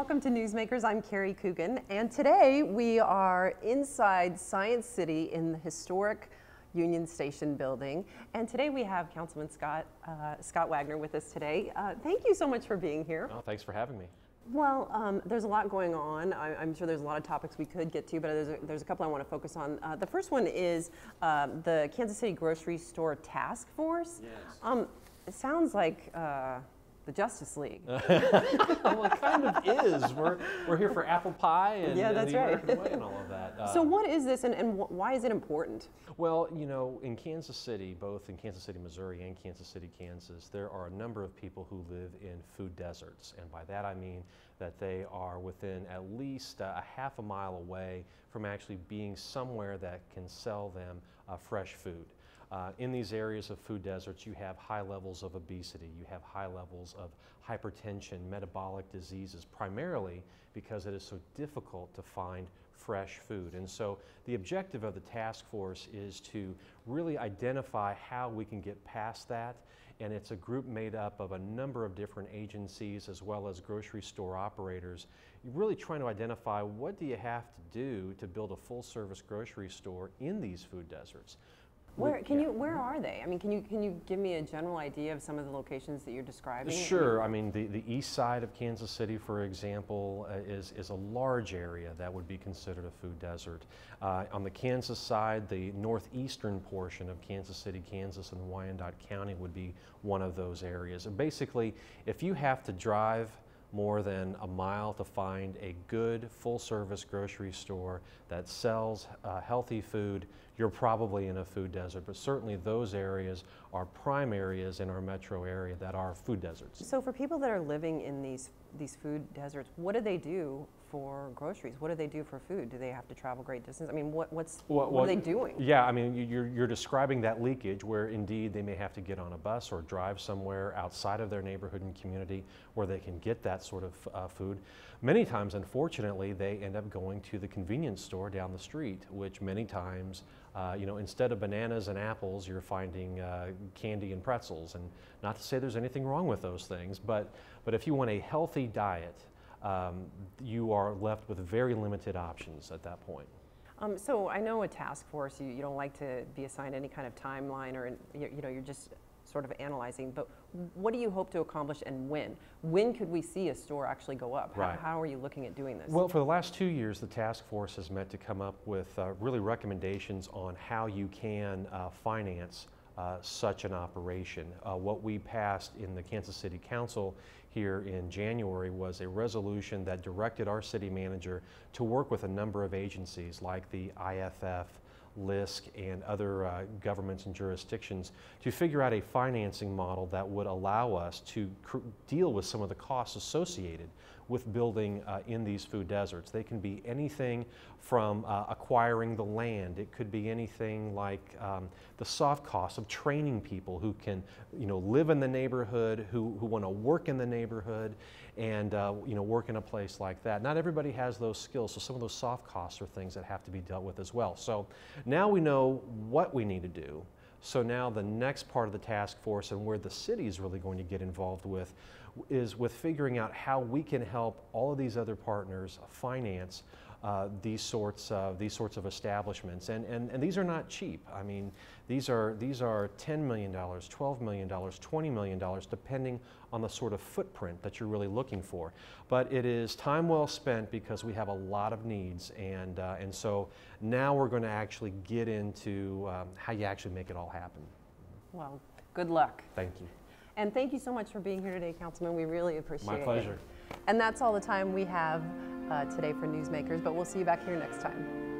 Welcome to Newsmakers. I'm Carrie Coogan, and today we are inside Science City in the historic Union Station building. And today we have Councilman Scott Wagner with us today. Thank you so much for being here. Oh, thanks for having me. Well, there's a lot going on. I'm sure there's a lot of topics we could get to, but there's a couple I want to focus on. The first one is the Kansas City Grocery Store Task Force. Yes. It sounds like the Justice League. Well, it kind of is. We're here for apple pie and, yeah, that's the right. American way and all of that. So what is this and why is it important? Well, you know, in Kansas City, both in Kansas City, Missouri and Kansas City, Kansas, there are a number of people who live in food deserts. And by that I mean that they are within at least a half a mile away from actually being somewhere that can sell them fresh food. In these areas of food deserts, you have high levels of obesity, you have high levels of hypertension, metabolic diseases, primarily because it is so difficult to find fresh food. And so the objective of the task force is to really identify how we can get past that. And it's a group made up of a number of different agencies as well as grocery store operators. You're really trying to identify what do you have to do to build a full-service grocery store in these food deserts. Where are they? I mean, can you give me a general idea of some of the locations that you're describing? Sure. I mean, the east side of Kansas City, for example, is a large area that would be considered a food desert. On the Kansas side, the northeastern portion of Kansas City, Kansas, and Wyandotte County would be one of those areas. And basically, if you have to drive more than a mile to find a good full-service grocery store that sells healthy food, you're probably in a food desert, but certainly those areas are prime areas in our metro area that are food deserts. So for people that are living in these food deserts, what do they do for groceries? What do they do for food? Do they have to travel great distance? I mean, what are they doing? Yeah, I mean, you're describing that leakage where indeed they may have to get on a bus or drive somewhere outside of their neighborhood and community where they can get that sort of food. Many times, unfortunately, they end up going to the convenience store down the street, which many times, you know, instead of bananas and apples, you're finding candy and pretzels. And not to say there's anything wrong with those things, but if you want a healthy diet, you are left with very limited options at that point. So I know a task force, you don't like to be assigned any kind of timeline or, you know, you're just sort of analyzing, but what do you hope to accomplish and when? When could we see a store actually go up? Right. How are you looking at doing this? Well, for the last 2 years, the task force has met to come up with really recommendations on how you can finance such an operation. What we passed in the Kansas City Council here in January was a resolution that directed our city manager to work with a number of agencies like the IFF, LISC, and other governments and jurisdictions to figure out a financing model that would allow us to deal with some of the costs associated with building in these food deserts. They can be anything from acquiring the land. It could be anything like the soft costs of training people who can, you know, live in the neighborhood, who want to work in the neighborhood, and you know, work in a place like that. Not everybody has those skills, so some of those soft costs are things that have to be dealt with as well. So now we know what we need to do. So now the next part of the task force and where the city is really going to get involved with is with figuring out how we can help all of these other partners finance these sorts of establishments, and these are not cheap. I mean, these are $10 million, $12 million, $20 million, depending on the sort of footprint that you're really looking for. But it is time well spent because we have a lot of needs, and so now we're going to actually get into how you actually make it all happen. Well, good luck. Thank you. And thank you so much for being here today, Councilman. We really appreciate it. My pleasure. And that's all the time we have today for Newsmakers, but we'll see you back here next time.